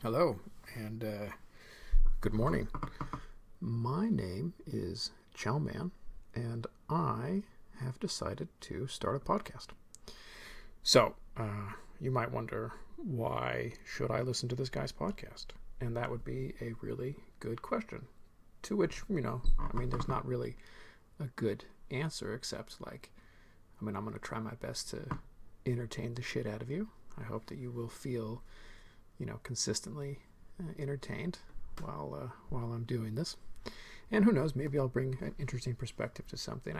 Hello, and good morning. My name is Chowman, and I have decided to start a podcast. So, you might wonder, why should I listen to this guy's podcast? And that would be a really good question, to which, there's not really a good answer, except, I'm going to try my best to entertain the shit out of you. I hope that you will feel consistently entertained while I'm doing this. And who knows, maybe I'll bring an interesting perspective to something.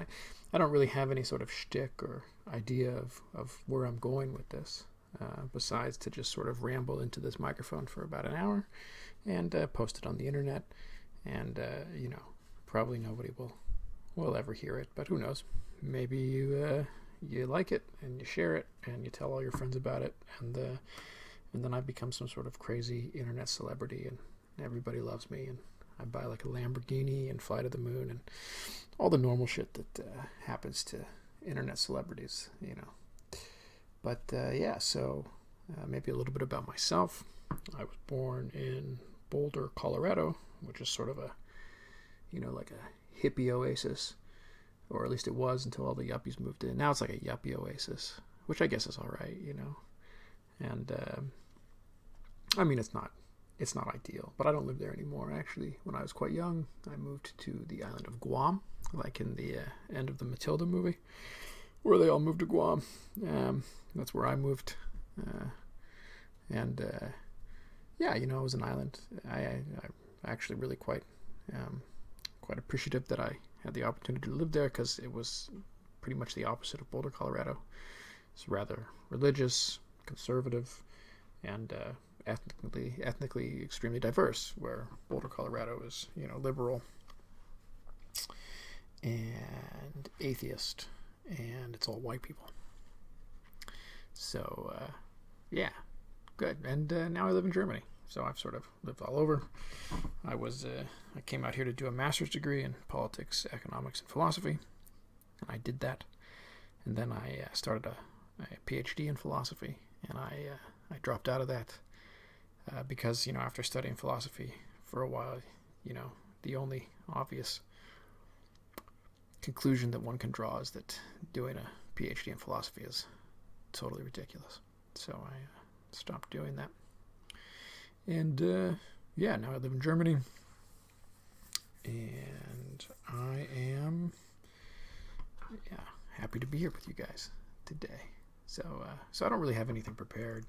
I don't really have any sort of shtick or idea of where I'm going with this, besides to just sort of ramble into this microphone for about an hour and post it on the internet. And, probably nobody will ever hear it, but who knows? Maybe you like it and you share it and you tell all your friends about it, and then I become some sort of crazy internet celebrity and everybody loves me and I buy like a Lamborghini and fly to the moon and all the normal shit that happens to internet celebrities, But so maybe a little bit about myself. I was born in Boulder, Colorado, which is sort of a, like a hippie oasis, or at least it was until all the yuppies moved in. Now it's like a yuppie oasis, which I guess is all right, And it's not ideal, but I don't live there anymore. Actually, when I was quite young, I moved to the island of Guam, like in the end of the Matilda movie, where they all moved to Guam. That's where I moved, it was an island. I actually really quite appreciative that I had the opportunity to live there, because it was pretty much the opposite of Boulder, Colorado. It's rather religious, conservative, and ethnically extremely diverse, where Boulder, Colorado is, liberal and atheist, and it's all white people. So, good. And now I live in Germany, so I've sort of lived all over. I came out here to do a master's degree in politics, economics, and philosophy, and I did that. And then I started a PhD in philosophy, and I dropped out of that because, after studying philosophy for a while, the only obvious conclusion that one can draw is that doing a PhD in philosophy is totally ridiculous. So I stopped doing that. And now I live in Germany, and I am happy to be here with you guys today. So I don't really have anything prepared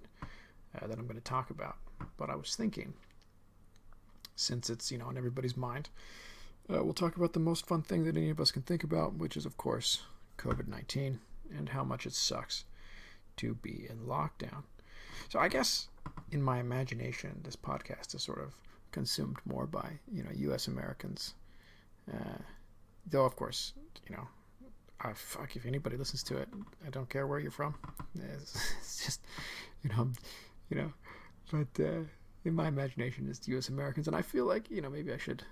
that I'm going to talk about, but I was thinking, since it's on everybody's mind, we'll talk about the most fun thing that any of us can think about, which is, of course, COVID-19 and how much it sucks to be in lockdown. So I guess in my imagination, this podcast is sort of consumed more by U.S. Americans, though of course if anybody listens to it, I don't care where you're from. It's just, but in my imagination, it's U.S. Americans. And I feel like, maybe I should,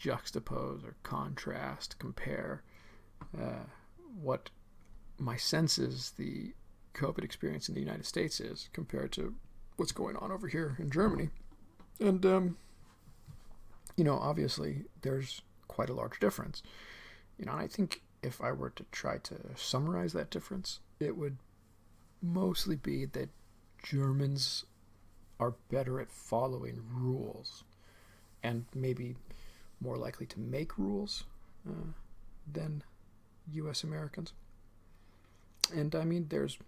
juxtapose or contrast, compare what my sense is the COVID experience in the United States is compared to what's going on over here in Germany. And, obviously there's quite a large difference. And I think if I were to try to summarize that difference, it would mostly be that Germans are better at following rules and maybe more likely to make rules than U.S. Americans. And there's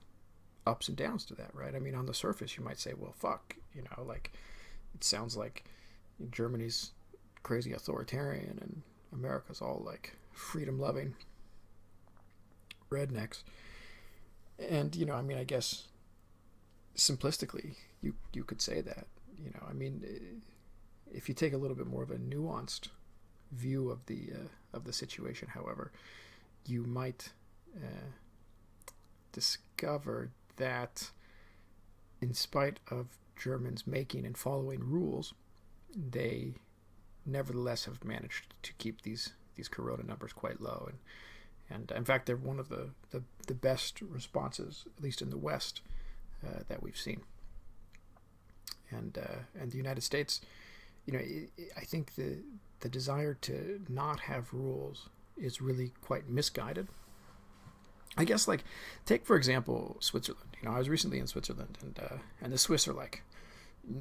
ups and downs to that, right? On the surface, you might say, well, fuck, it sounds like Germany's crazy authoritarian and America's all like freedom-loving rednecks. And, I guess simplistically, you could say that, if you take a little bit more of a nuanced view of the situation, however, you might discover that in spite of Germans making and following rules, they nevertheless have managed to keep these corona numbers quite low, and in fact they're one of the best responses, at least in the West, that we've seen. and the United States, I think the desire to not have rules is really quite misguided. I guess, like, take for example Switzerland. I was recently in Switzerland, and the Swiss are like,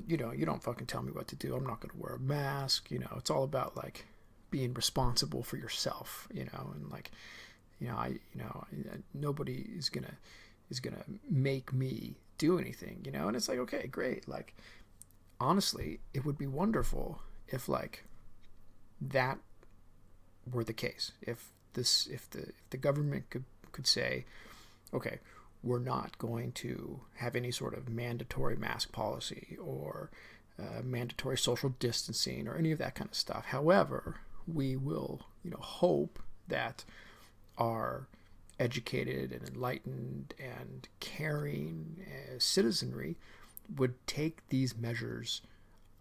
you don't fucking tell me what to do. I'm not going to wear a mask. It's all about like being responsible for yourself. And like, nobody is gonna make me do anything. And it's like, okay, great. Like, honestly, it would be wonderful if like that were the case. If the government could say, okay, we're not going to have any sort of mandatory mask policy or mandatory social distancing or any of that kind of stuff. However, we will, hope that our educated and enlightened and caring citizenry would take these measures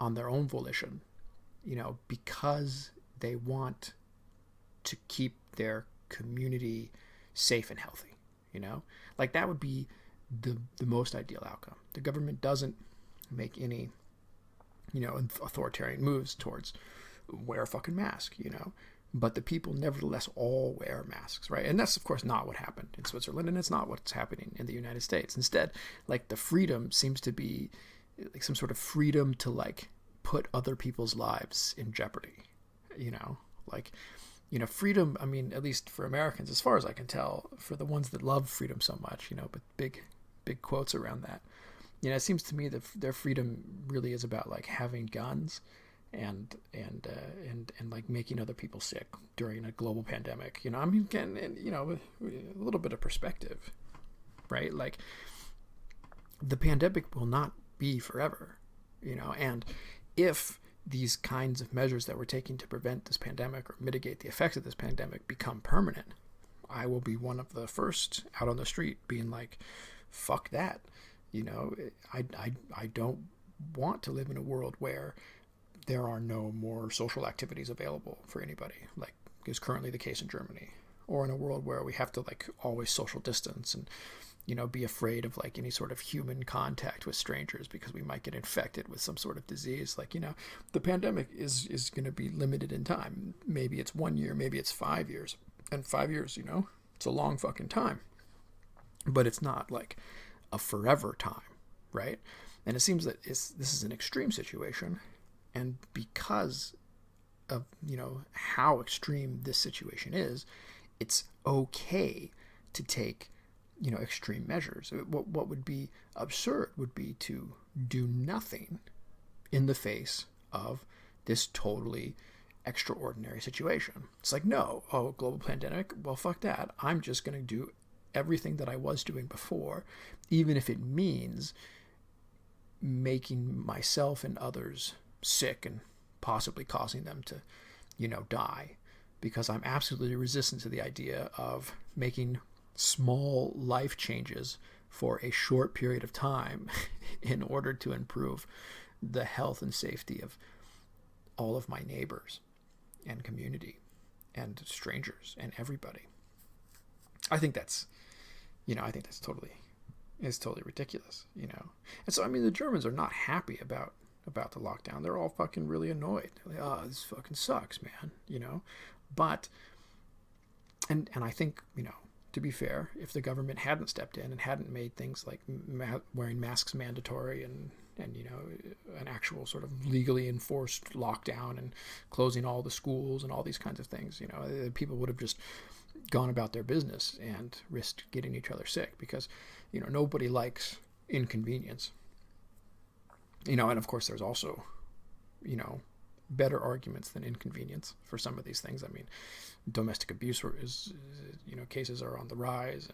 on their own volition, because they want to keep their community safe and healthy. Like, that would be the most ideal outcome. The government doesn't make any authoritarian moves towards wear a fucking mask, but the people nevertheless all wear masks, right? And that's of course not what happened in Switzerland, and it's not what's happening in the United States. Instead, like, the freedom seems to be like some sort of freedom to like put other people's lives in jeopardy, freedom, I mean, at least for Americans, as far as I can tell, for the ones that love freedom so much, with big quotes around that, it seems to me that their freedom really is about like having guns and like making other people sick during a global pandemic. I mean, a little bit of perspective, right? Like, the pandemic will not be forever, and if these kinds of measures that we're taking to prevent this pandemic or mitigate the effects of this pandemic become permanent, I will be one of the first out on the street being like, fuck that. I don't want to live in a world where there are no more social activities available for anybody, like is currently the case in Germany, or in a world where we have to like always social distance and be afraid of like any sort of human contact with strangers because we might get infected with some sort of disease. Like, the pandemic is going to be limited in time. Maybe it's 1 year, maybe it's 5 years. And 5 years, it's a long fucking time. But it's not like a forever time, right? And it seems that this is an extreme situation. And because of, how extreme this situation is, it's okay to take extreme measures. What would be absurd would be to do nothing in the face of this totally extraordinary situation. It's like, no, global pandemic, well, fuck that. I'm just going to do everything that I was doing before, even if it means making myself and others sick and possibly causing them to, die, because I'm absolutely resistant to the idea of making small life changes for a short period of time in order to improve the health and safety of all of my neighbors and community and strangers and everybody. I think that's totally ridiculous, And so, I mean, the Germans are not happy about the lockdown. They're all fucking really annoyed. They're like, oh, this fucking sucks, man, But, and I think, to be fair, if the government hadn't stepped in and hadn't made things like wearing masks mandatory and an actual sort of legally enforced lockdown and closing all the schools and all these kinds of things, people would have just gone about their business and risked getting each other sick, because nobody likes inconvenience. And of course there's also better arguments than inconvenience for some of these things. I mean, domestic abuse is cases are on the rise,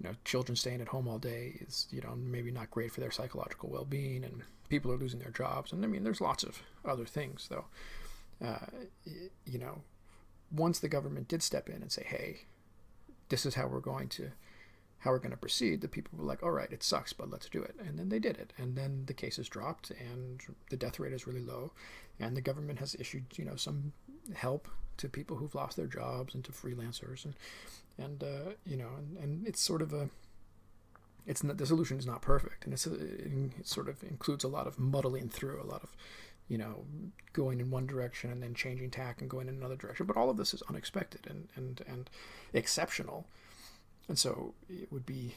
and children staying at home all day is maybe not great for their psychological well-being, and people are losing their jobs, and I mean there's lots of other things though. Once the government did step in and say, hey, this is how we're going to proceed, the people were like, all right, it sucks, but let's do it. And then they did it. And then the cases dropped and the death rate is really low. And the government has issued, some help to people who've lost their jobs and to freelancers. And it's sort of the solution is not perfect, and it sort of includes a lot of muddling through, a lot of, going in one direction and then changing tack and going in another direction. But all of this is unexpected and exceptional, and so it would be,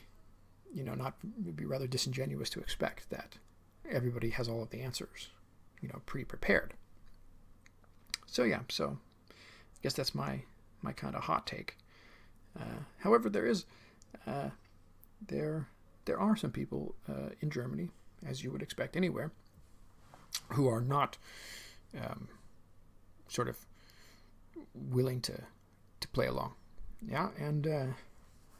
it'd be rather disingenuous to expect that everybody has all of the answers, pre-prepared. So I guess that's my kind of hot take. However, there are some people in Germany, as you would expect anywhere, who are not sort of willing to play along. Yeah, and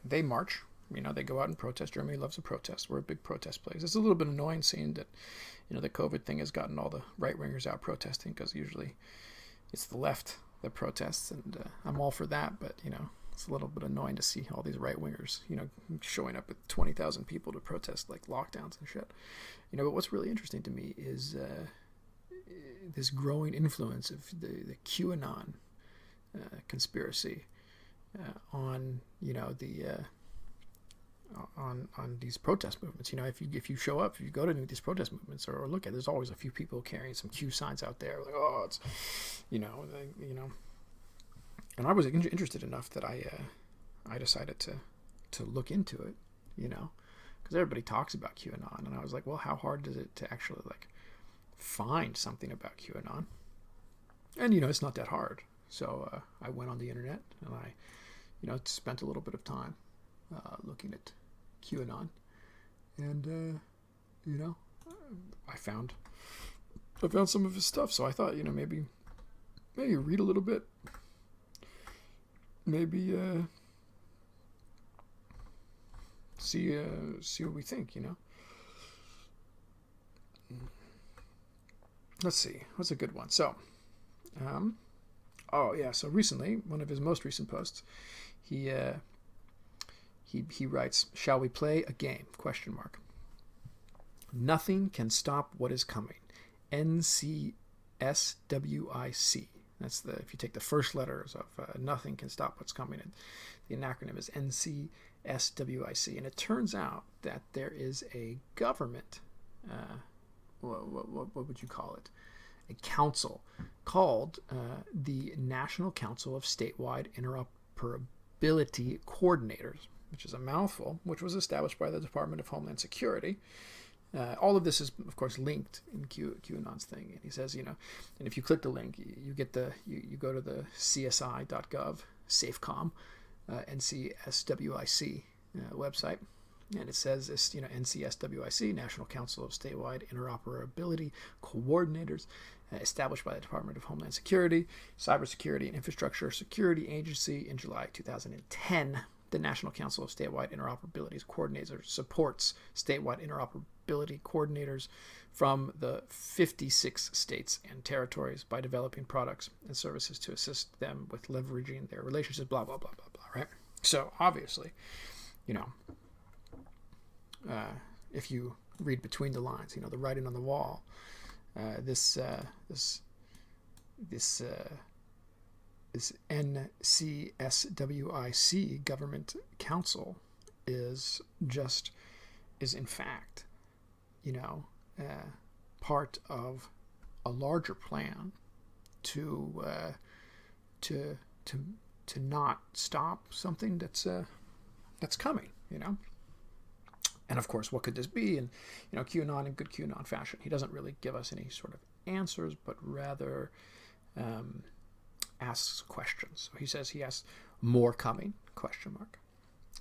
they march. They go out and protest. Germany loves a protest. We're a big protest place. It's a little bit annoying seeing that, the COVID thing has gotten all the right-wingers out protesting, because usually it's the left that protests, and I'm all for that, but, it's a little bit annoying to see all these right-wingers, showing up with 20,000 people to protest, like, lockdowns and shit. But what's really interesting to me is this growing influence of the QAnon conspiracy on, on these protest movements. If you show up, if you go to these protest movements or look at, there's always a few people carrying some Q signs out there, like, oh, it's, and I was interested enough that I decided to look into it, because everybody talks about QAnon, and I was like, well, how hard is it to actually find something about QAnon? And it's not that hard. So I went on the internet and I spent a little bit of time looking at QAnon, and I found some of his stuff. So I thought, maybe read a little bit, maybe see what we think. Let's see, what's a good one? So so recently, one of his most recent posts, he writes, "Shall we play a game? ? Nothing can stop what is coming. NCSWIC." That's if you take the first letters of nothing can stop what's coming. The acronym is NCSWIC. And it turns out that there is a government, what would you call it? A council called the National Council of Statewide Interoperability Coordinators, which is a mouthful, which was established by the Department of Homeland Security. All of this is, of course, linked in QAnon's thing. And he says, and if you click the link, you get you go to the csi.gov, SAFECOM, NCSWIC website. And it says this, NCSWIC, National Council of Statewide Interoperability Coordinators, established by the Department of Homeland Security, Cybersecurity and Infrastructure Security Agency in July 2010. The National Council of Statewide Interoperability Coordinators supports statewide interoperability coordinators from the 56 states and territories by developing products and services to assist them with leveraging their relationships, blah, blah, blah, blah, blah, right? So obviously, if you read between the lines, the writing on the wall, this NCSWIC government council is in fact, part of a larger plan to not stop something that's coming, And of course, what could this be? And QAnon in good QAnon fashion, he doesn't really give us any sort of answers, but rather asks questions. So he says he asks, more coming? ?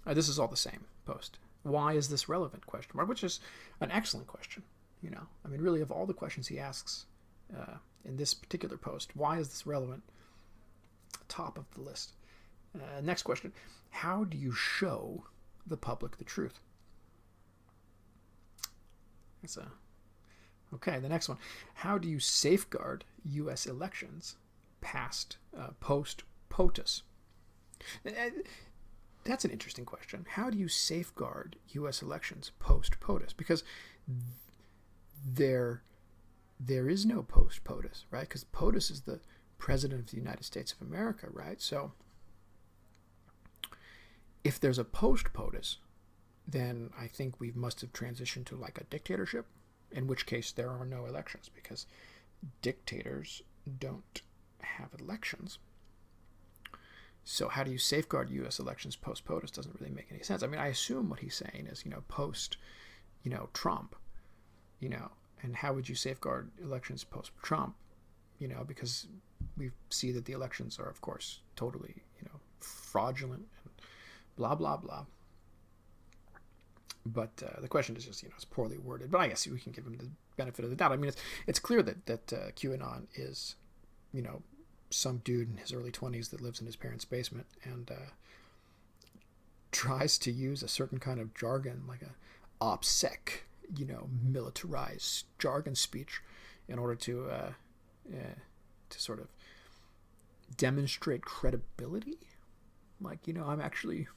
This is all the same post. Why is this relevant? ? Which is an excellent question. Really, of all the questions he asks in this particular post, why is this relevant? Top of the list. Next question: how do you show the public the truth? Okay. The next one: how do you safeguard U.S. elections past post POTUS? That's an interesting question. How do you safeguard U.S. elections post POTUS? Because there is no post POTUS, right? Because POTUS is the President of the United States of America, right? So if there's a post POTUS, then I think we must have transitioned to like a dictatorship, in which case there are no elections, because dictators don't have elections. So how do you safeguard U.S. elections post-POTUS? Doesn't really make any sense. I mean, I assume what he's saying is, post, Trump, and how would you safeguard elections post-Trump? Because we see that the elections are, of course, totally, fraudulent and blah, blah, blah. But the question is just, it's poorly worded. But I guess we can give him the benefit of the doubt. I mean, it's clear that QAnon is, some dude in his early 20s that lives in his parents' basement and tries to use a certain kind of jargon, like a OPSEC, militarized jargon speech, in order to sort of demonstrate credibility. Like, I'm actually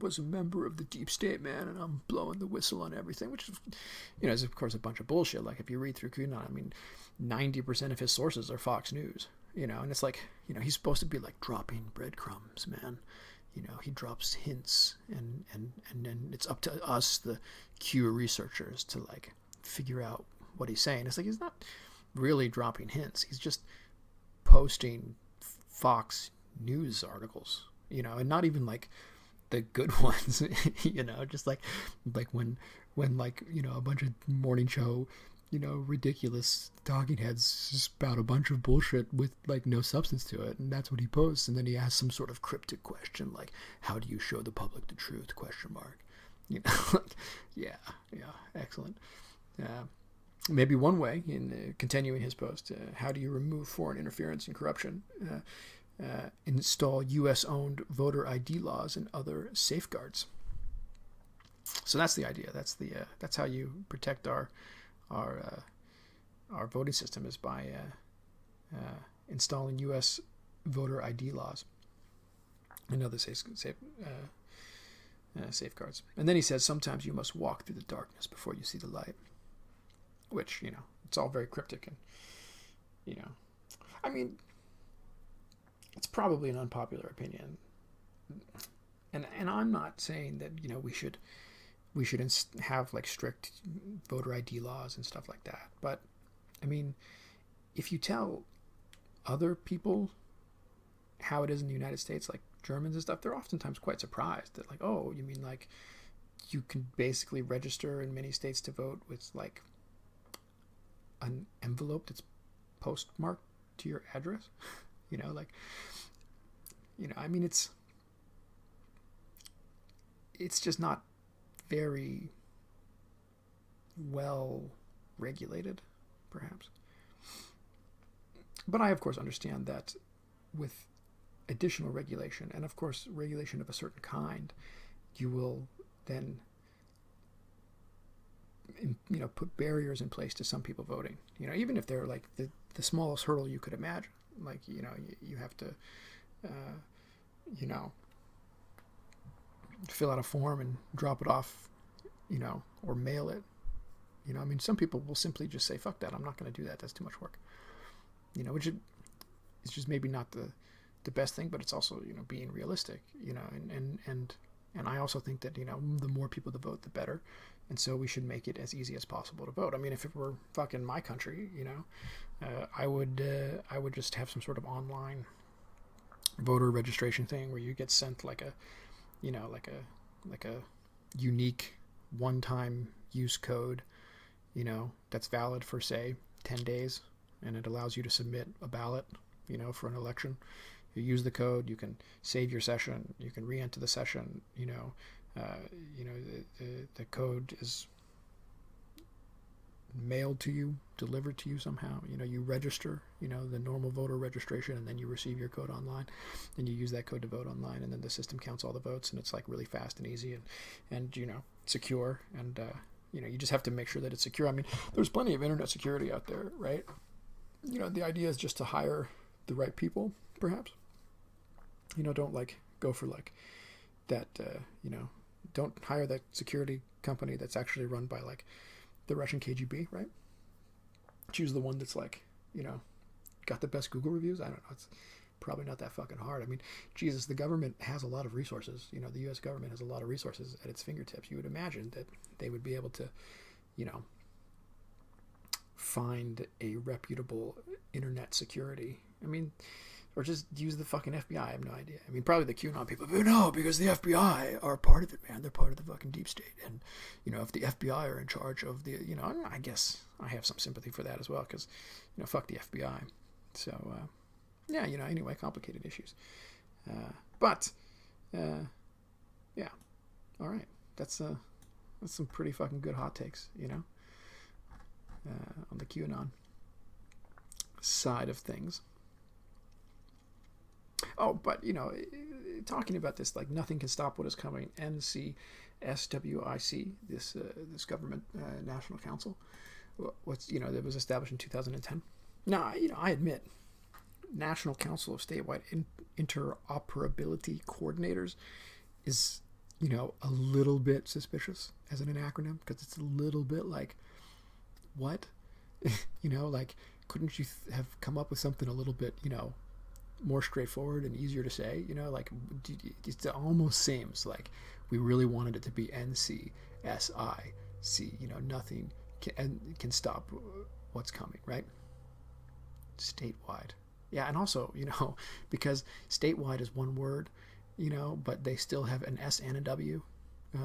was a member of the deep state, man, and I'm blowing the whistle on everything, which is, of course, a bunch of bullshit. Like, if you read through QAnon, I mean, 90% of his sources are Fox News, and it's like, he's supposed to be like dropping breadcrumbs, man. He drops hints, and then it's up to us, the Q researchers, to like figure out what he's saying. It's like he's not really dropping hints. He's just posting Fox News articles, and not even like the good ones, just like when like, a bunch of morning show, ridiculous talking heads spout a bunch of bullshit with like no substance to it, and that's what he posts, and then he asks some sort of cryptic question like, how do you show the public the truth, ? Like, yeah, excellent. Maybe one way, in continuing his post, how do you remove foreign interference and corruption? Install U.S.-owned voter ID laws and other safeguards. So that's the idea. That's how you protect our voting system, is by installing U.S. voter ID laws and other safeguards. And then he says, sometimes you must walk through the darkness before you see the light, which, it's all very cryptic, and, I mean, it's probably an unpopular opinion, and I'm not saying that we should have like strict voter ID laws and stuff like that. But I mean, if you tell other people how it is in the United States, like Germans and stuff, they're oftentimes quite surprised that, like, oh, you mean like you can basically register in many states to vote with like an envelope that's postmarked to your address? I mean, it's just not very well regulated, perhaps. But I, of course, understand that with additional regulation, and of course regulation of a certain kind, you will then put barriers in place to some people voting, even if they're like the smallest hurdle you could imagine. Like, you have to fill out a form and drop it off, or mail it. I mean, some people will simply just say, fuck that, I'm not going to do that, that's too much work. Which is just maybe not the best thing, but it's also, being realistic, and I also think that, the more people to vote, the better. And so we should make it as easy as possible to vote. I mean, if it were fucking my country, I would just have some sort of online voter registration thing where you get sent like a unique one-time use code, that's valid for, say, 10 days, and it allows you to submit a ballot, for an election. You use the code, you can save your session, you can re-enter the session, the code is mailed to you, delivered to you somehow. You register, the normal voter registration, and then you receive your code online, and you use that code to vote online, and then the system counts all the votes, and it's like really fast and easy and secure, and you just have to make sure that it's secure. I mean, there's plenty of internet security out there, right? The idea is just to hire the right people, perhaps. Don't like go for like that, don't hire that security company that's actually run by like the Russian KGB, right? Choose the one that's like, got the best Google reviews. I don't know. probably not that fucking hard. I mean, Jesus, the government has a lot of resources. You know, the U.S. government has a lot of resources at its fingertips. You would imagine that they would be able to, you know, find a reputable internet security. I mean, or just use the fucking FBI. I have no idea. I mean, probably the QAnon people, but no, because the FBI are part of it, man. They're part of the fucking deep state. And, you know, if the FBI are in charge of the, you know, I guess I have some sympathy for that as well, because, you know, fuck the FBI. So, yeah, you know, anyway, complicated issues. But, yeah, all right. That's some pretty fucking good hot takes, you know, on the QAnon side of things. Oh, but, you know, talking about this, like, nothing can stop what is coming, NCSWIC, this government national council, you know, that was established in 2010. Now, you know, I admit, National Council of Statewide Interoperability Coordinators is, you know, a little bit suspicious as an acronym, because it's a little bit like, what? You know, like, couldn't you have come up with something a little bit, you know, more straightforward and easier to say? You know, like, it almost seems like we really wanted it to be NCSIC. You know, nothing can stop what's coming, right? Statewide. Yeah, and also, you know, because statewide is one word, you know, but they still have an S and a W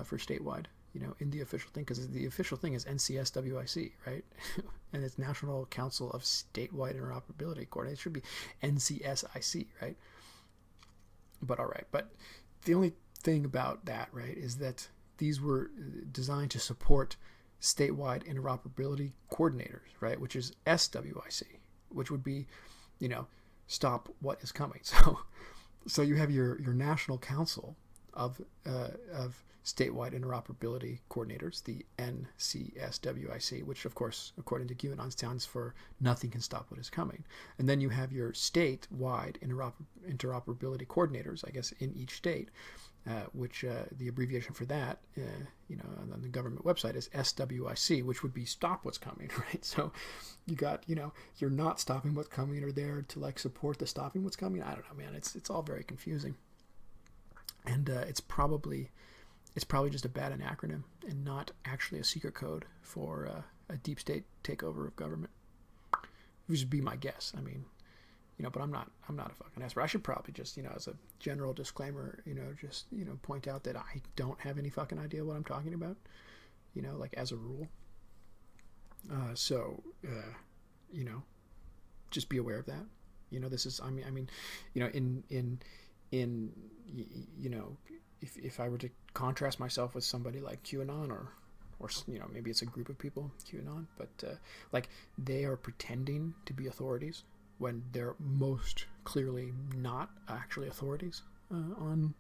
for statewide, you know, in the official thing, because the official thing is NCSWIC, right? And it's National Council of Statewide Interoperability Coordinators. It should be NCSIC, right? But all right. But the only thing about that, right, is that these were designed to support statewide interoperability coordinators, right, which is SWIC, which would be, you know, stop what is coming. So you have your National Council of Statewide Interoperability Coordinators, the NCSWIC, which, of course, according to QAnon, stands for Nothing Can Stop What Is Coming. And then you have your statewide interoperability coordinators, I guess, in each state, which the abbreviation for that, you know, on the government website is SWIC, which would be Stop What's Coming, right? So you got, you know, you're not stopping what's coming or there to, like, support the stopping what's coming. I don't know, man. It's all very confusing. And it's probably just a bad acronym and not actually a secret code for a deep state takeover of government. Which would be my guess. I mean, you know, but I'm not a fucking expert. I should probably just, you know, as a general disclaimer, you know, just, you know, point out that I don't have any fucking idea what I'm talking about, you know, like, as a rule. So, you know, just be aware of that. You know, this is, I mean, you know, in you know, if I were to contrast myself with somebody like QAnon or you know, maybe it's a group of people, QAnon, but like, they are pretending to be authorities when they're most clearly not actually authorities on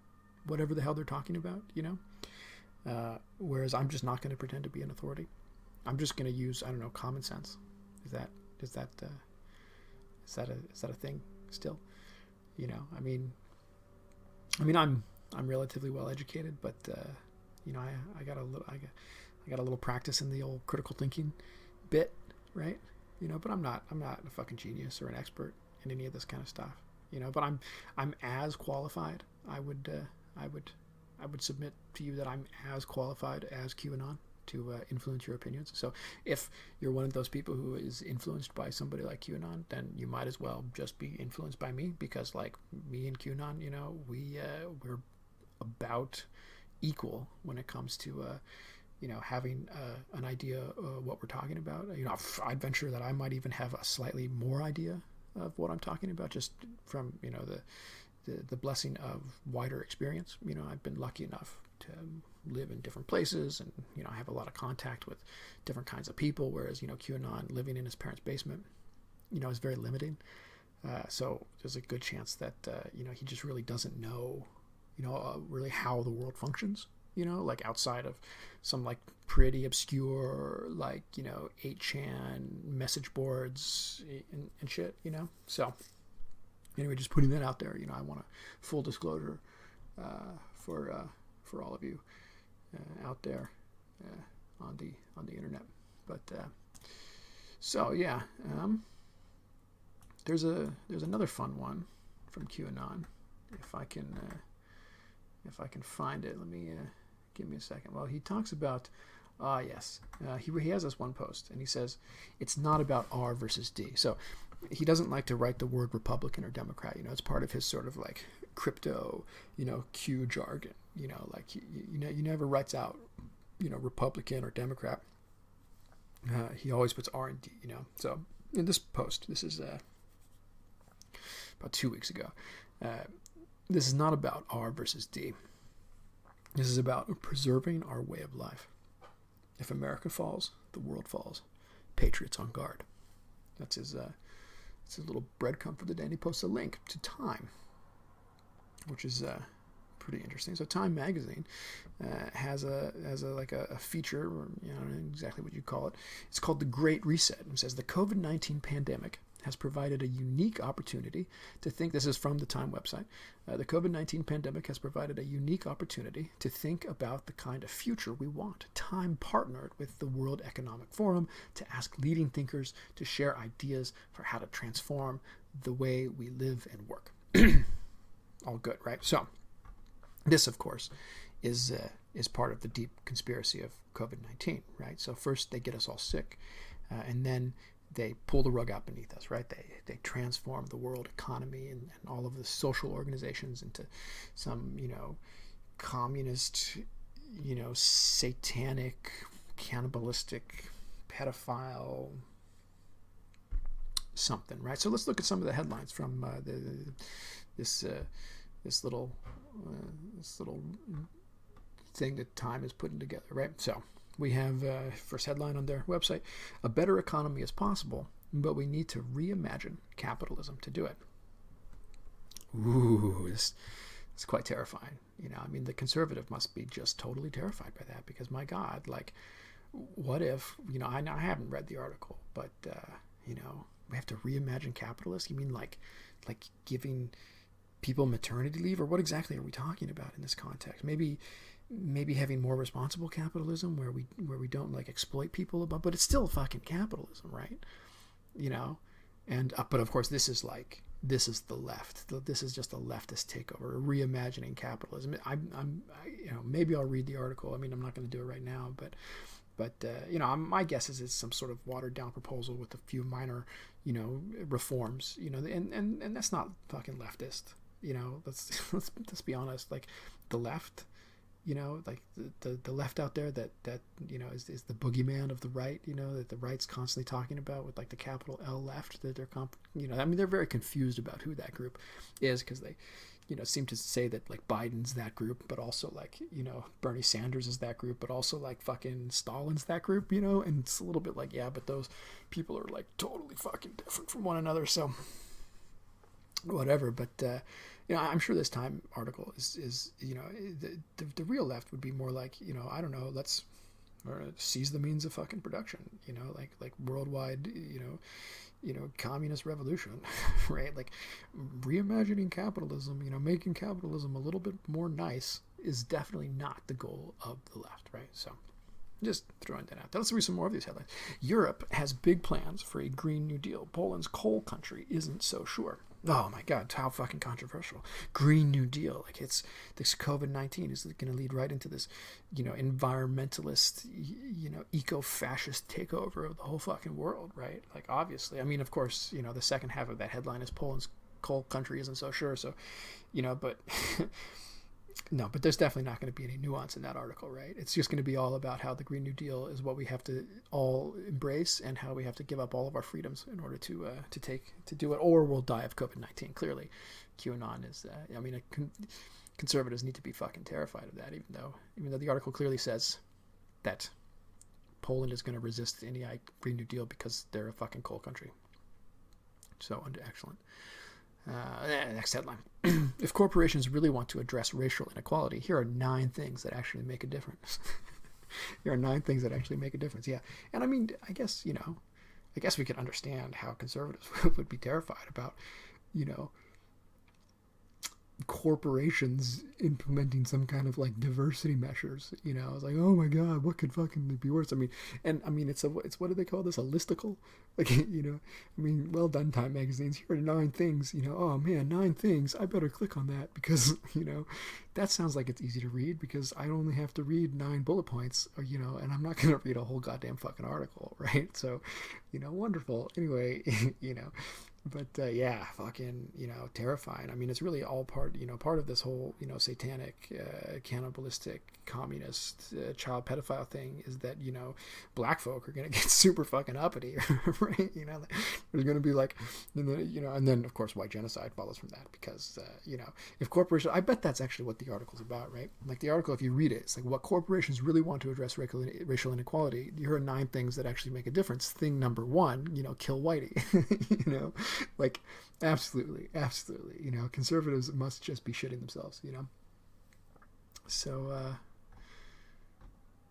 whatever the hell they're talking about, you know. Whereas I'm just not going to pretend to be an authority. I'm just going to use, I don't know, common sense. Is that a thing still? You know, I mean, I'm relatively well educated, but you know, I got a little practice in the old critical thinking bit, right? You know, but I'm not a fucking genius or an expert in any of this kind of stuff, you know. But I'm as qualified. I would submit to you that I'm as qualified as QAnon to influence your opinions. So if you're one of those people who is influenced by somebody like QAnon, then you might as well just be influenced by me, because, like, me and QAnon, you know, we're about equal when it comes to you know, having an idea what we're talking about. You know, I'd venture that I might even have a slightly more idea of what I'm talking about, just from, you know, the blessing of wider experience. You know, I've been lucky enough to live in different places, and, you know, I have a lot of contact with different kinds of people, whereas, you know, QAnon, living in his parents' basement, you know, is very limiting. So there's a good chance that you know, he just really doesn't know, you know, really how the world functions, you know, like, outside of some, like, pretty obscure, like, you know, 8chan message boards and shit, you know. So anyway, just putting that out there, you know, I want a full disclosure for all of you out there on the internet. But so yeah, there's another fun one from QAnon. If I can find it, give me a second. Well, he talks about yes, he has this one post, and he says it's not about R versus D. So he doesn't like to write the word Republican or Democrat. It's part of his sort of like crypto, Q jargon. Like he never writes out, Republican or Democrat. He always puts R and D. So in this post, this is about 2 weeks ago. This is not about R versus D. This is about preserving our way of life. If America falls, the world falls. Patriots on guard. That's his little breadcrumb for the day. And he posts a link to Time, which is pretty interesting. So Time magazine has a feature, or, I don't know exactly what you call it. It's called The Great Reset. It says the COVID-19 pandemic has provided a unique opportunity to think, this is from the Time website, the COVID-19 pandemic has provided a unique opportunity to think about the kind of future we want. Time partnered with the World Economic Forum to ask leading thinkers to share ideas for how to transform the way we live and work. All good, right? So this, of course, is part of the deep conspiracy of COVID-19, right? So first they get us all sick, and then they pull the rug out beneath us, right? They transform the world economy and all of the social organizations into some, communist, satanic, cannibalistic, pedophile, something, right? So let's look at some of the headlines from this little thing that Time is putting together, right? So we have first headline on their website: a better economy is possible, but we need to reimagine capitalism to do it. Ooh, it's quite terrifying. The conservative must be just totally terrified by that, because my God, like, what if, I haven't read the article, but, we have to reimagine capitalism? You mean like giving people maternity leave, or what exactly are we talking about in this context? Maybe having more responsible capitalism where we don't like exploit people, but it's still fucking capitalism, right? And but of course this is the left. This is just a leftist takeover, reimagining capitalism. Maybe I'll read the article. I'm not going to do it right now, but my guess is it's some sort of watered down proposal with a few minor, reforms, and that's not fucking leftist. Let's be honest. Like the left, like the left out there that is the boogeyman of the right, that the right's constantly talking about, with like the capital L left, that they're they're very confused about who that group is, because they seem to say that like Biden's that group, but also like Bernie Sanders is that group, but also like fucking Stalin's that group, and it's a little bit like, yeah, but those people are like totally fucking different from one another, so whatever. But I'm sure this Time article is the real left would be more like, I don't know, let's seize the means of fucking production, like worldwide, communist revolution, right? Like reimagining capitalism, making capitalism a little bit more nice is definitely not the goal of the left, right? So just throwing that out there. Let's read some more of these headlines. Europe has big plans for a Green New Deal. Poland's coal country isn't so sure. Oh my God, how fucking controversial. Green New Deal. Like, it's this COVID-19 is going to lead right into this, environmentalist, eco-fascist takeover of the whole fucking world, right? Like, obviously. Of course, the second half of that headline is Poland's coal country isn't so sure. So, but no, but there's definitely not going to be any nuance in that article, right? It's just going to be all about how the Green New Deal is what we have to all embrace, and how we have to give up all of our freedoms in order to do it, or we'll die of COVID-19. Clearly, QAnon is. Conservatives need to be fucking terrified of that, even though the article clearly says that Poland is going to resist any Green New Deal because they're a fucking coal country. So excellent. Next headline. If corporations really want to address racial inequality, here are 9 things that actually make a difference. Here are 9 things that actually make a difference. Yeah. And I guess we can understand how conservatives would be terrified about, corporations implementing some kind of like diversity measures. I was like, oh my god, what could fucking be worse? It's what do they call this? A listicle? Like, well done, Time Magazine's. Here are 9 things. Oh man, 9 things. I better click on that because that sounds like it's easy to read because I only have to read 9 bullet points, or and I'm not gonna read a whole goddamn fucking article, right? So, wonderful. Anyway, But yeah, fucking, terrifying. It's really all part of this whole, satanic, cannibalistic, communist, child pedophile thing is that, black folk are going to get super fucking uppity, right? There's going to be like, and then of course white genocide follows from that because, if corporations, I bet that's actually what the article's about, right? Like the article, if you read it, it's like what corporations really want to address racial inequality. Here are 9 things that actually make a difference. Thing number 1, kill whitey, like absolutely conservatives must just be shitting themselves. So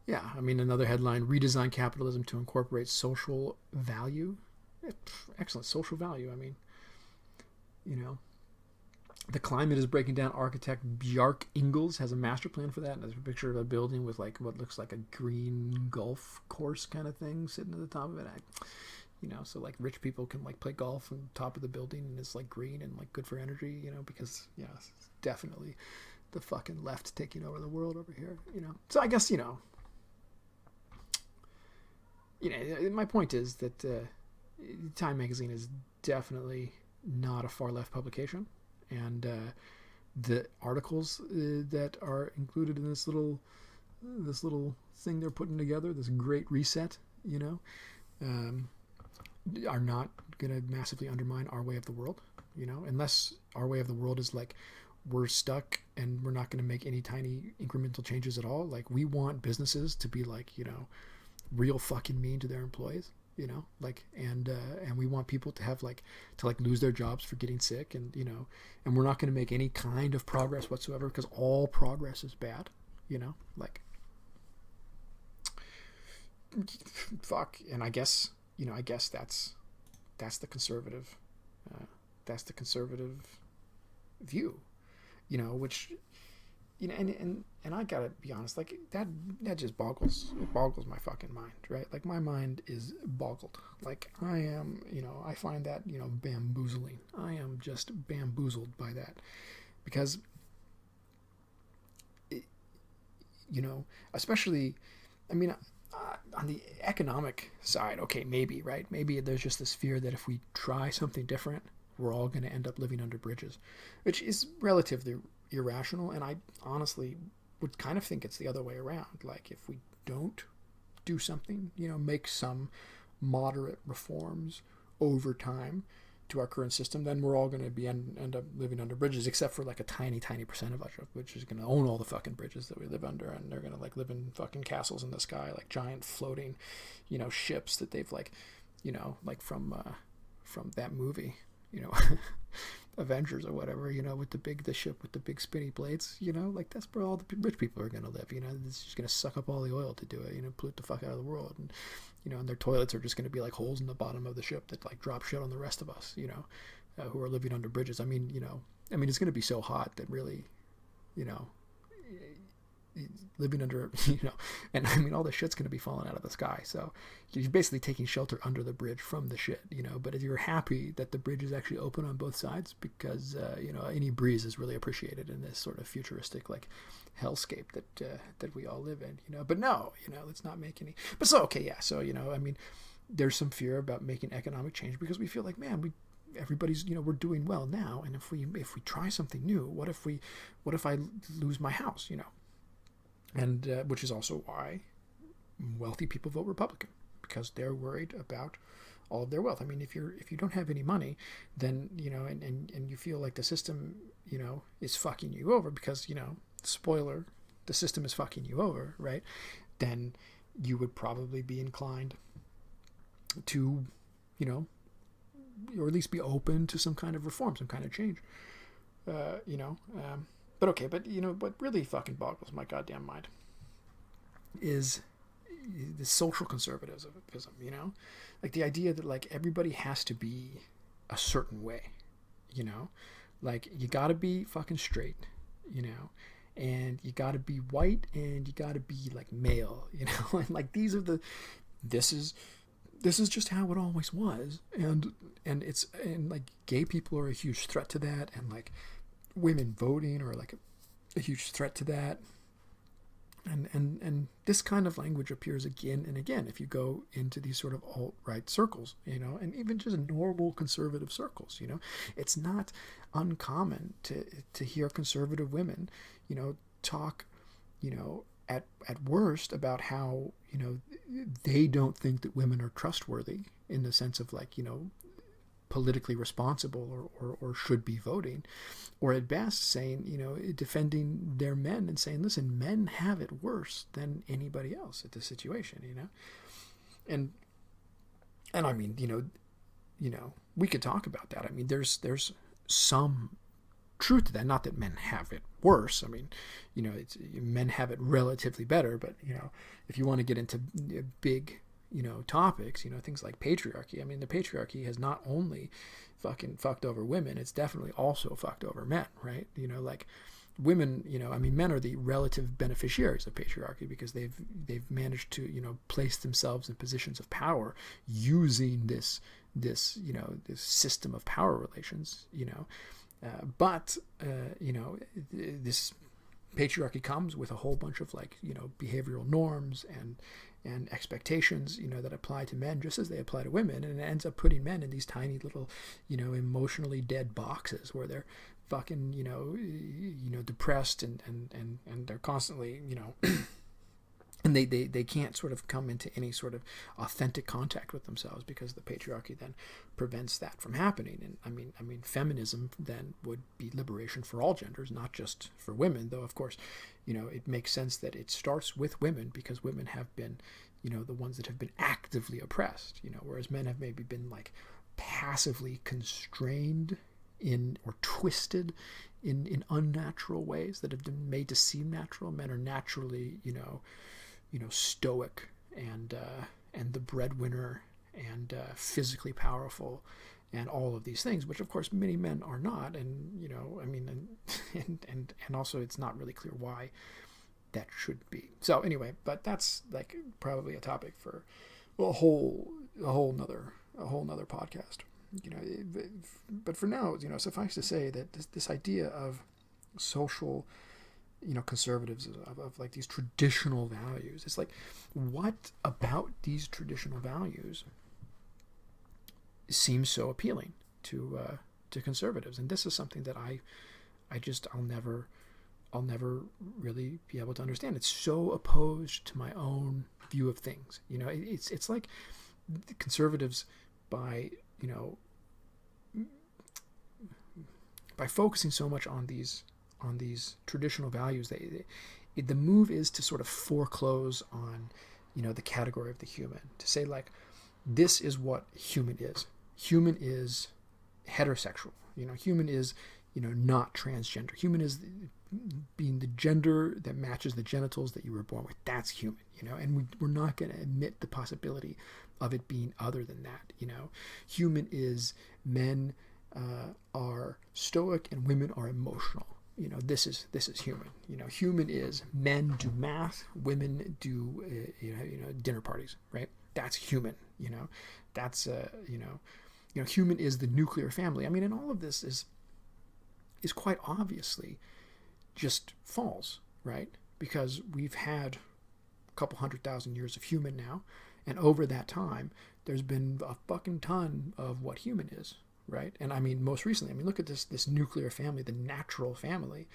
yeah, another headline: redesign capitalism to incorporate social value. Excellent social value. The climate is breaking down. Architect Bjarke Ingels has a master plan for that, and there's a picture of a building with like what looks like a green golf course kind of thing sitting at the top of it. So like rich people can like play golf on top of the building, and it's like green and like good for energy, because it's definitely the fucking left taking over the world over here, So I guess my point is that Time Magazine is definitely not a far left publication, and the articles that are included in this little thing they're putting together, this great reset, are not going to massively undermine our way of the world, unless our way of the world is like we're stuck and we're not going to make any tiny incremental changes at all. Like we want businesses to be like, real fucking mean to their employees, and we want people to have to lose their jobs for getting sick, and and we're not going to make any kind of progress whatsoever because all progress is bad, fuck. And I guess that's the conservative view, which and I gotta be honest, like that just boggles my fucking mind, right? Like my mind is boggled. Like I am, I find that bamboozling. I am just bamboozled by that because especially on the economic side, okay, maybe, right? Maybe there's just this fear that if we try something different, we're all going to end up living under bridges, which is relatively irrational. And I honestly would kind of think it's the other way around. Like if we don't do something, make some moderate reforms over time to our current system, then we're all going to be end up living under bridges, except for like a tiny percent of us, which is going to own all the fucking bridges that we live under, and they're going to like live in fucking castles in the sky, like giant floating, ships that they've like from that movie, Avengers or whatever, with the ship with the big spinny blades, like that's where all the rich people are going to live. It's just going to suck up all the oil to do it, pollute the fuck out of the world, and and their toilets are just going to be like holes in the bottom of the ship that like drop shit on the rest of us, who are living under bridges. It's going to be so hot that really, living under, and all the shit's going to be falling out of the sky. So you're basically taking shelter under the bridge from the shit, but if you're happy that the bridge is actually open on both sides because, any breeze is really appreciated in this sort of futuristic, like hellscape that we all live in, but no, let's not make any, but so, okay. Yeah. So, there's some fear about making economic change because we feel like, man, everybody's, we're doing well now. And if we try something new, what if I lose my house, and which is also why wealthy people vote Republican, because they're worried about all of their wealth. If you don't have any money, then and you feel like the system is fucking you over because spoiler, the system is fucking you over, right? Then you would probably be inclined to or at least be open to some kind of reform, some kind of change, But okay, what really fucking boggles my goddamn mind is the social conservatism, like the idea that like everybody has to be a certain way, Like, you gotta be fucking straight, you know, and you gotta be white, and you gotta be like male, you know, and like this is just how it always was, and like gay people are a huge threat to that, and like women voting are like a huge threat to that. And this kind of language appears again and again if you go into these sort of alt-right circles, you know, and even just normal conservative circles, you know. It's not uncommon to hear conservative women, you know, talk, you know, at worst about how, you know, they don't think that women are trustworthy in the sense of like, you know, politically responsible or should be voting, or at best saying, you know, defending their men and saying, listen, men have it worse than anybody else at this situation, you know. And I mean, you know, we could talk about that. I mean, there's some truth to that. Not that men have it worse. I mean, you know, men have it relatively better, but, you know, if you want to get into big, you know, topics, you know, things like patriarchy. I mean, the patriarchy has not only fucking fucked over women, it's definitely also fucked over men, right? You know, like women, you know, I mean, men are the relative beneficiaries of patriarchy because they've managed to, you know, place themselves in positions of power using this you know, this system of power relations, you know. But you know, this patriarchy comes with a whole bunch of like, you know, behavioral norms and expectations, you know, that apply to men just as they apply to women, and it ends up putting men in these tiny little, you know, emotionally dead boxes where they're fucking, you know, depressed and they're constantly, you know, and they can't sort of come into any sort of authentic contact with themselves because the patriarchy then prevents that from happening. And I mean, feminism then would be liberation for all genders, not just for women, though, of course, you know, it makes sense that it starts with women because women have been, you know, the ones that have been actively oppressed, you know, whereas men have maybe been like passively constrained in or twisted in unnatural ways that have been made to seem natural. Men are naturally, you know, stoic and the breadwinner and physically powerful and all of these things, which of course many men are not. And, you know, I mean, and also it's not really clear why that should be. So anyway, but that's like probably a topic for a whole nother podcast, you know. But for now, you know, suffice to say that this idea of social, you know, conservatives of like these traditional values, it's like, what about these traditional values seems so appealing to conservatives? And this is something that I'll never really be able to understand. It's so opposed to my own view of things. You know, it's like the conservatives, by, you know, by focusing so much on these traditional values, the move is to sort of foreclose on, you know, the category of the human, to say like, this is what human is. Human is heterosexual. You know, human is, you know, not transgender. Human is being the gender that matches the genitals that you were born with. That's human, you know, and we're not going to admit the possibility of it being other than that. You know, human is men are stoic and women are emotional. You know, this is human. You know, human is men do math, women do you know, dinner parties, right? That's human. You know, that's you know, human is the nuclear family. I mean, and all of this is quite obviously just false, right? Because we've had a couple 100,000 years of human now, and over that time, there's been a fucking ton of what human is, right? And I mean, most recently, I mean, look at this nuclear family, the natural family,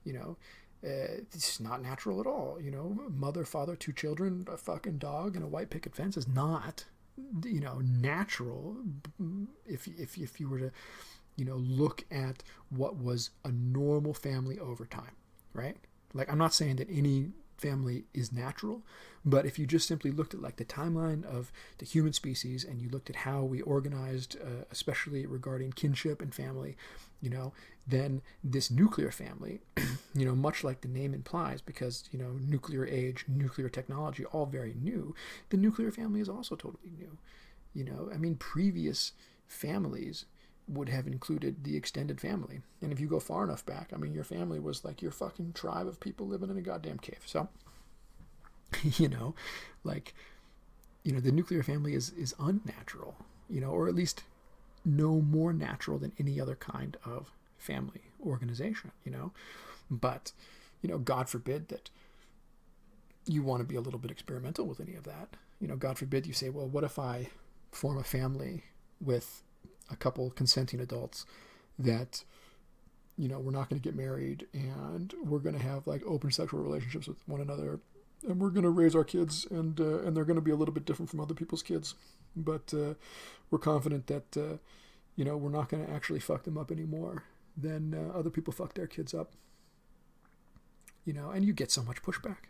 you know, it's not natural at all. You know, mother, father, 2 children, a fucking dog, and a white picket fence is not, you know, natural. If you were to, you know, look at what was a normal family over time, right? Like, I'm not saying that any family is natural, but if you just simply looked at like the timeline of the human species and you looked at how we organized, especially regarding kinship and family, you know, then this nuclear family, you know, much like the name implies, because, you know, nuclear age, nuclear technology, all very new, the nuclear family is also totally new. You know, I mean, previous families would have included the extended family. And if you go far enough back, I mean, your family was like your fucking tribe of people living in a goddamn cave. So, like, the nuclear family is unnatural, or at least no more natural than any other kind of family organization, But, God forbid that you want to be a little bit experimental with any of that. God forbid you say, well, what if I form a family with a couple consenting adults that, we're not going to get married and we're going to have like open sexual relationships with one another, and we're going to raise our kids and they're going to be a little bit different from other people's kids. But we're confident that, we're not going to actually fuck them up anymore than other people fuck their kids up. And you get so much pushback,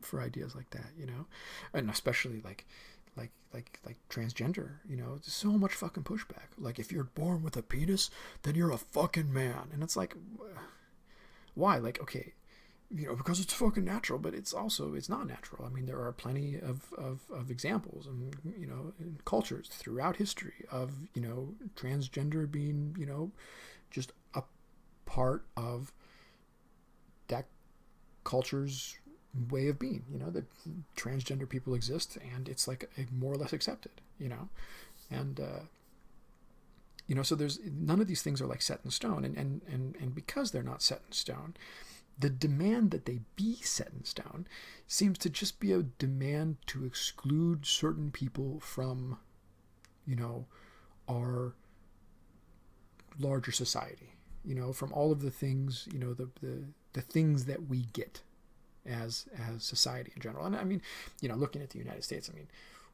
for ideas like that, and especially like transgender, there's so much fucking pushback. Like, if you're born with a penis, then you're a fucking man. And it's like, why? Like, okay, because it's fucking natural, but it's not natural. I mean, there are plenty of examples and, in cultures throughout history of, transgender being, just a part of that culture's way of being, that transgender people exist and it's like more or less accepted, and, so there's none of these things are like set in stone, and because they're not set in stone, the demand that they be set in stone seems to just be a demand to exclude certain people from, our larger society, from all of the things, the things that we get as society in general. And I mean, looking at the United States, I mean,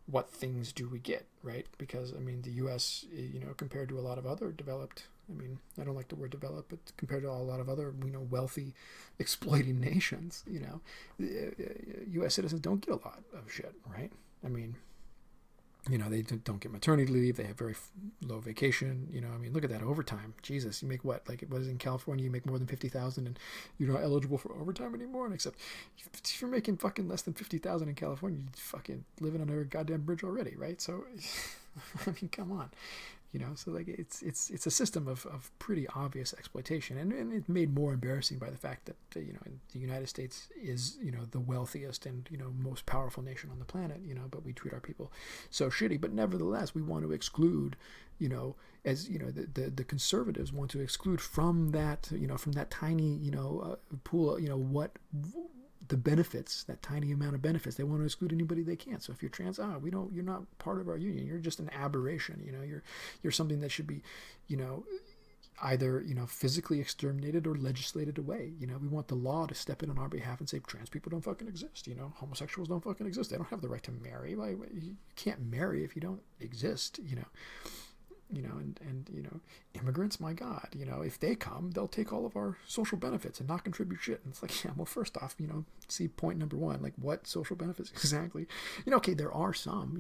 what things do we get, right? Because, I mean, the U.S., compared to a lot of other developed, I mean, I don't like the word developed, but compared to a lot of other, wealthy, exploiting nations, U.S. citizens don't get a lot of shit, right? I mean, they don't get maternity leave. They have very low vacation. I mean, look at that overtime. Jesus, you make what? Like, it was in California, you make more than $50,000 and you're not eligible for overtime anymore. And except if you're making fucking less than $50,000 in California, you're fucking living under a goddamn bridge already, right? So, I mean, come on. So like it's a system of pretty obvious exploitation, and it's made more embarrassing by the fact that the United States is the wealthiest and most powerful nation on the planet, but we treat our people so shitty. But nevertheless, we want to exclude, as the conservatives want to exclude from that from that tiny pool, what the benefits, that tiny amount of benefits. They want to exclude anybody they can. So if you're trans, you're not part of our union. You're just an aberration. You're something that should be, either, physically exterminated or legislated away. We want the law to step in on our behalf and say, trans people don't fucking exist. Homosexuals don't fucking exist. They don't have the right to marry. Like, you can't marry if you don't exist, and immigrants, my God, if they come, they'll take all of our social benefits and not contribute shit. And it's like, yeah, well, first off, see point number one, like, what social benefits exactly? Okay, there are some,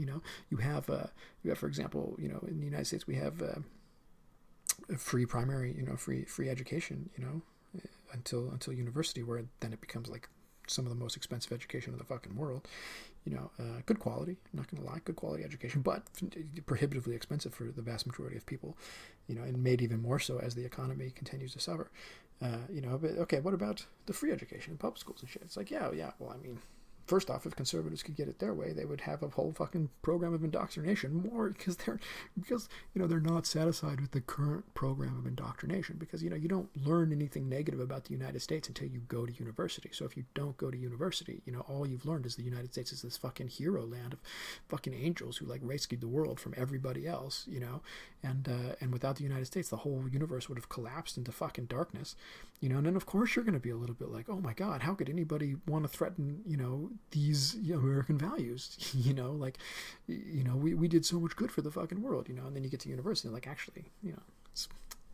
you have, for example, in the United States, we have free primary, free education, until university, where then it becomes like some of the most expensive education in the fucking world. Good quality, I'm not going to lie, good quality education, but prohibitively expensive for the vast majority of people, and made even more so as the economy continues to suffer. But okay, what about the free education in public schools and shit? It's like, yeah, well, I mean, first off, if conservatives could get it their way, they would have a whole fucking program of indoctrination more because they're not satisfied with the current program of indoctrination, because you don't learn anything negative about the United States until you go to university. So if you don't go to university, all you've learned is the United States is this fucking hero land of fucking angels who like rescued the world from everybody else, and without the United States, the whole universe would have collapsed into fucking darkness, and then of course you're going to be a little bit like, oh my God, how could anybody want to threaten, these American values, we did so much good for the fucking world, and then you get to university and like, actually, the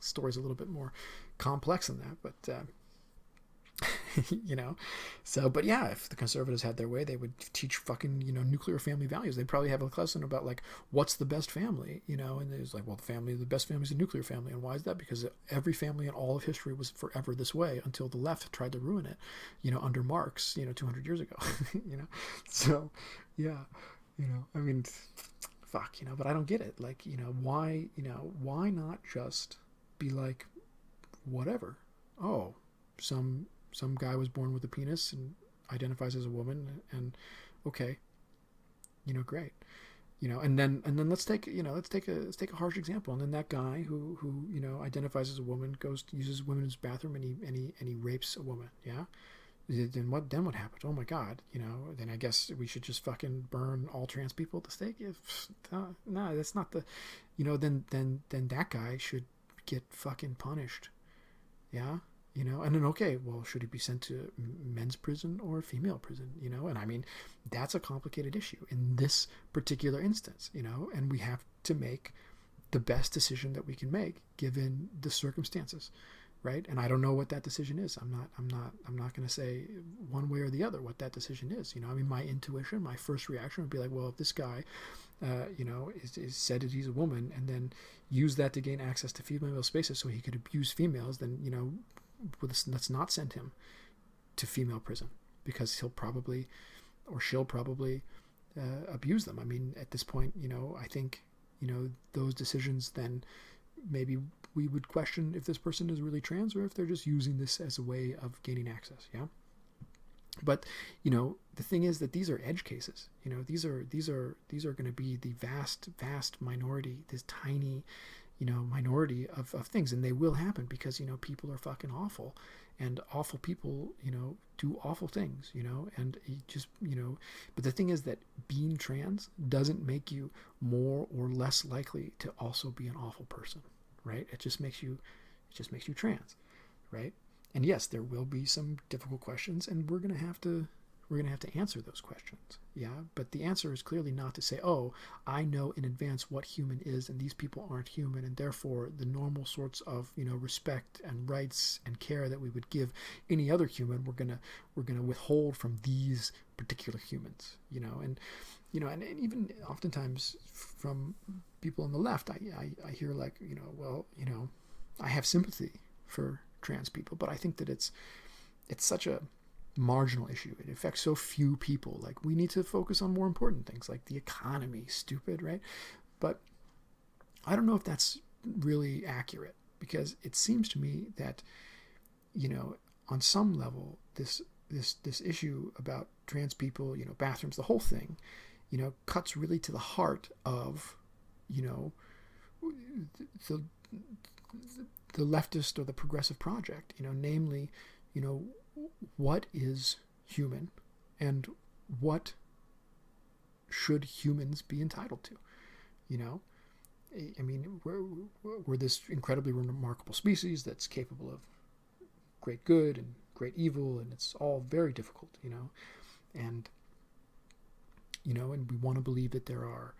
story's a little bit more complex than that, but so, but yeah, if the conservatives had their way, they would teach fucking, nuclear family values. They'd probably have a lesson about like, what's the best family, and it's like, well, the best family is a nuclear family. And why is that? Because every family in all of history was forever this way until the left tried to ruin it, under Marx, 200 years ago, so yeah, I mean, fuck, but I don't get it. Like, why not just be like, whatever. Oh, some guy was born with a penis and identifies as a woman, and okay, great. And then let's take a harsh example. And then that guy who identifies as a woman uses women's bathroom, and he rapes a woman. Yeah. Then what happens? Oh my God. Then I guess we should just fucking burn all trans people at the stake. No, that's not the. Then that guy should get fucking punished. Yeah. And then, okay, well, should he be sent to men's prison or female prison? And I mean, that's a complicated issue in this particular instance, and we have to make the best decision that we can make given the circumstances, right? And I don't know what that decision is. I'm not going to say one way or the other what that decision is. I mean, my intuition, my first reaction would be like, well, if this guy, is said that he's a woman and then use that to gain access to female spaces so he could abuse females, then, let's not send him to female prison, because he'll probably, or she'll probably, abuse them. I mean, at this point, I think, those decisions, then maybe we would question if this person is really trans or if they're just using this as a way of gaining access. Yeah. But, the thing is that these are edge cases. These are going to be the vast minority, this tiny, minority of things, and they will happen because, people are fucking awful, and awful people, do awful things, and you just, but the thing is that being trans doesn't make you more or less likely to also be an awful person, right? It just makes you trans, right? And yes, there will be some difficult questions, and we're going to have to answer those questions. Yeah. But the answer is clearly not to say, oh, I know in advance what human is, and these people aren't human, and therefore the normal sorts of, respect and rights and care that we would give any other human, we're going to withhold from these particular humans, and even oftentimes from people on the left, I hear like, well, I have sympathy for trans people, but I think that it's such a marginal issue. It affects so few people. Like, we need to focus on more important things like the economy. Stupid, right? But I don't know if that's really accurate, because it seems to me that, on some level, this issue about trans people, bathrooms, the whole thing, cuts really to the heart of, the leftist or the progressive project, namely, what is human and what should humans be entitled to? I mean, we're this incredibly remarkable species that's capable of great good and great evil, and it's all very difficult, and and we want to believe that there are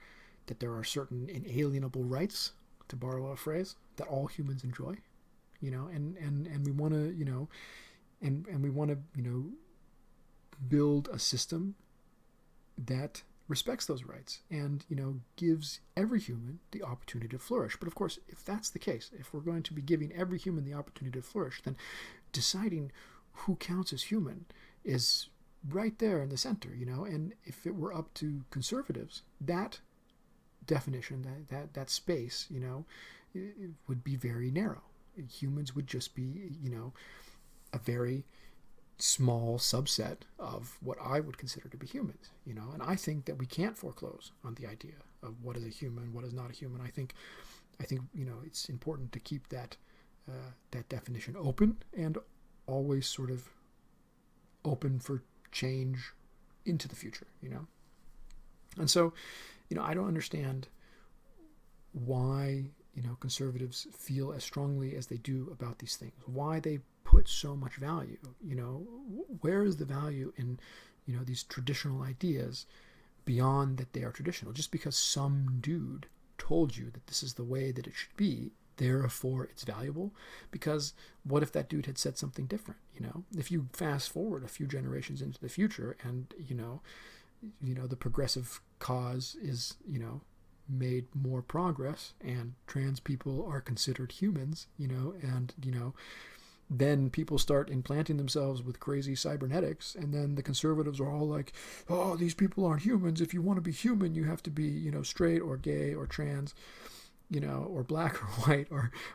certain inalienable rights, to borrow a phrase, that all humans enjoy, and we want to, and we want to, build a system that respects those rights and, gives every human the opportunity to flourish. But of course, if that's the case, if we're going to be giving every human the opportunity to flourish, then deciding who counts as human is right there in the center, and if it were up to conservatives, that definition, that space, it would be very narrow. Humans would just be, a very small subset of what I would consider to be humans, and I think that we can't foreclose on the idea of what is a human, what is not a human. I think, it's important to keep that definition open, and always sort of open for change into the future, And so, I don't understand why, conservatives feel as strongly as they do about these things, why they put so much value, where is the value in, these traditional ideas beyond that they are traditional? Just because some dude told you that this is the way that it should be, therefore it's valuable? Because what if that dude had said something different? If you fast forward a few generations into the future, and the progressive cause is made more progress, and trans people are considered humans, and then people start implanting themselves with crazy cybernetics, and then the conservatives are all like, oh, these people aren't humans. If you want to be human, you have to be, straight or gay or trans, or black or white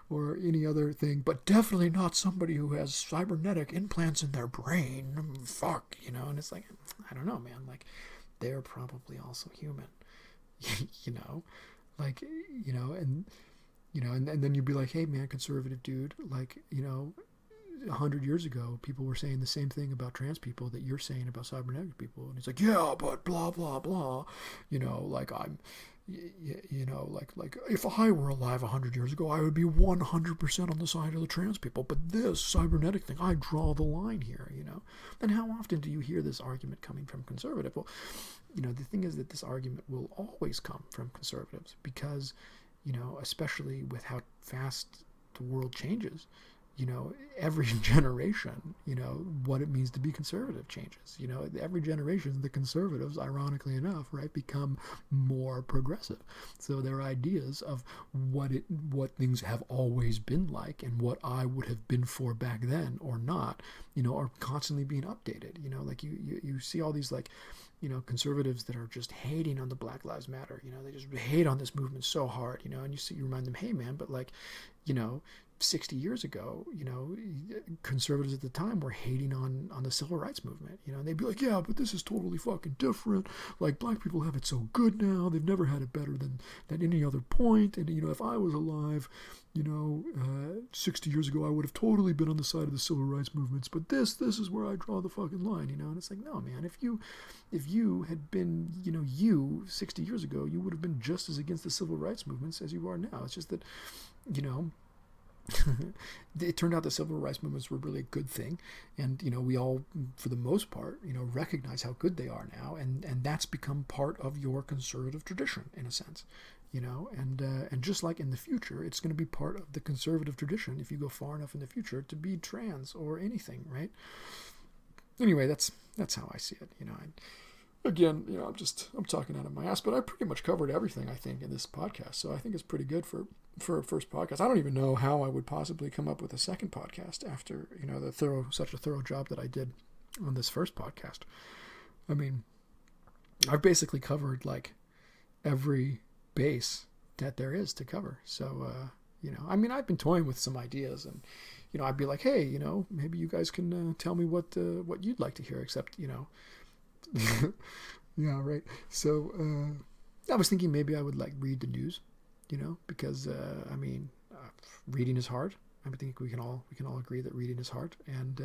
or any other thing, but definitely not somebody who has cybernetic implants in their brain. Fuck, and it's like, I don't know, man. Like, they're probably also human, like, and then you'd be like, hey, man, conservative dude, like, 100 years ago, people were saying the same thing about trans people that you're saying about cybernetic people. And it's like, yeah, but blah, blah, blah. Like I'm, like if I were alive 100 years ago, I would be 100% on the side of the trans people. But this cybernetic thing, I draw the line here, And how often do you hear this argument coming from conservative? Well, the thing is that this argument will always come from conservatives because, especially with how fast the world changes, every generation, what it means to be conservative changes. Every generation, the conservatives, ironically enough, right, become more progressive. So their ideas of what things have always been like and what I would have been for back then or not, are constantly being updated. Like you see all these like, conservatives that are just hating on the Black Lives Matter. They just hate on this movement so hard. And you remind them, hey man, but like, 60 years ago, conservatives at the time were hating on the civil rights movement, and they'd be like, yeah, but this is totally fucking different. Like, black people have it so good now. They've never had it better than any other point. And, if I was alive, 60 years ago, I would have totally been on the side of the civil rights movements. But this is where I draw the fucking line, And it's like, no, man, if you had been, you 60 years ago, you would have been just as against the civil rights movements as you are now. It's just that, it turned out the civil rights movements were really a good thing, and we all, for the most part, recognize how good they are now, and that's become part of your conservative tradition in a sense, and just like in the future, it's going to be part of the conservative tradition if you go far enough in the future to be trans or anything, right? Anyway, that's how I see it. Again, I'm talking out of my ass, but I pretty much covered everything, I think, in this podcast. So I think it's pretty good for a first podcast. I don't even know how I would possibly come up with a second podcast after, such a thorough job that I did on this first podcast. I mean, I've basically covered like every base that there is to cover. So, I've been toying with some ideas, and, I'd be like, hey, maybe you guys can tell me what you'd like to hear, except, yeah, right. So I was thinking maybe I would like read the news, because reading is hard. I think we can all agree that reading is hard, and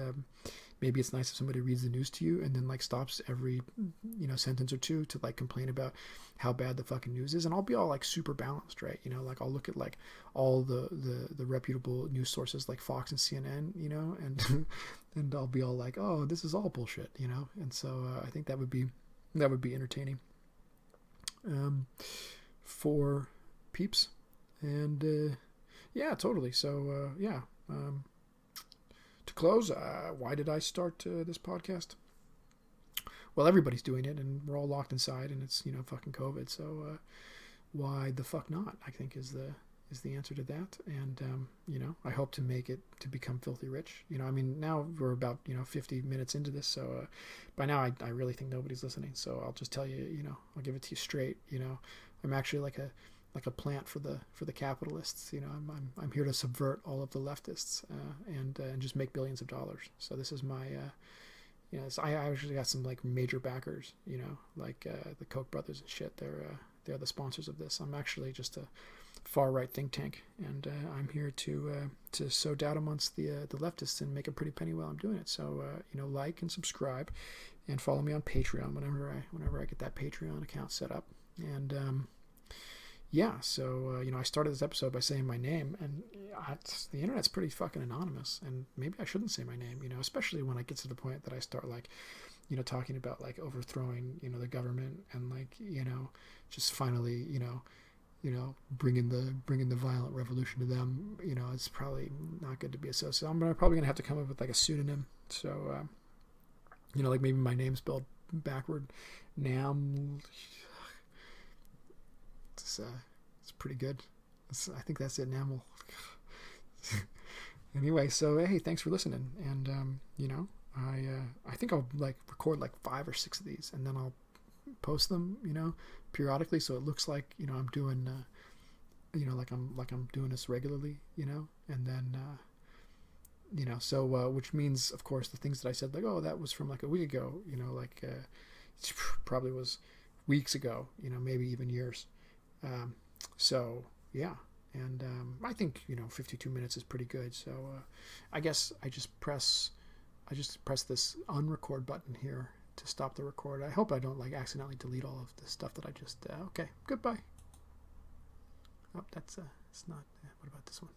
maybe it's nice if somebody reads the news to you and then like stops every sentence or two to like complain about how bad the fucking news is, and I'll be all like super balanced, right? Like I'll look at like all the reputable news sources like Fox and CNN, and and I'll be all like, oh, this is all bullshit, and so I think that would be entertaining for peeps, and yeah, totally. So to close, why did I start this podcast? Well, everybody's doing it, and we're all locked inside, and it's fucking COVID. So why the fuck not? I think is the answer to that. And I hope to make it to become filthy rich. Now we're about 50 minutes into this, so by now I really think nobody's listening. So I'll just tell you, I'll give it to you straight. I'm actually like a plant for the capitalists. I'm here to subvert all of the leftists and just make billions of dollars. So this is my so I actually got some like major backers, like the Koch brothers and shit. They're the sponsors of this. I'm actually just a far right think tank, and I'm here to sow doubt amongst the leftists and make a pretty penny while I'm doing it. So like and subscribe and follow me on Patreon whenever I get that Patreon account set up. And yeah, so I started this episode by saying my name, and the internet's pretty fucking anonymous, and maybe I shouldn't say my name, especially when I get to the point that I start like talking about like overthrowing the government and like just finally bringing the violent revolution to them. It's probably not good to be associated. I'm probably gonna have to come up with like a pseudonym. So like maybe my name spelled backward, Nam. It's pretty good. I think that's it. Namel. Anyway, so hey, thanks for listening. And I think I'll like record like 5 or 6 of these, and then I'll post them, periodically, so it looks like I'm doing, like I'm doing this regularly, and then. Which means, of course, the things that I said, like, oh, that was from like a week ago, it probably was weeks ago, maybe even years. Yeah. And I think, 52 minutes is pretty good. So I guess I just press this unrecord button here to stop the record. I hope I don't like accidentally delete all of the stuff that I just, okay, goodbye. Oh, that's, it's not, what about this one?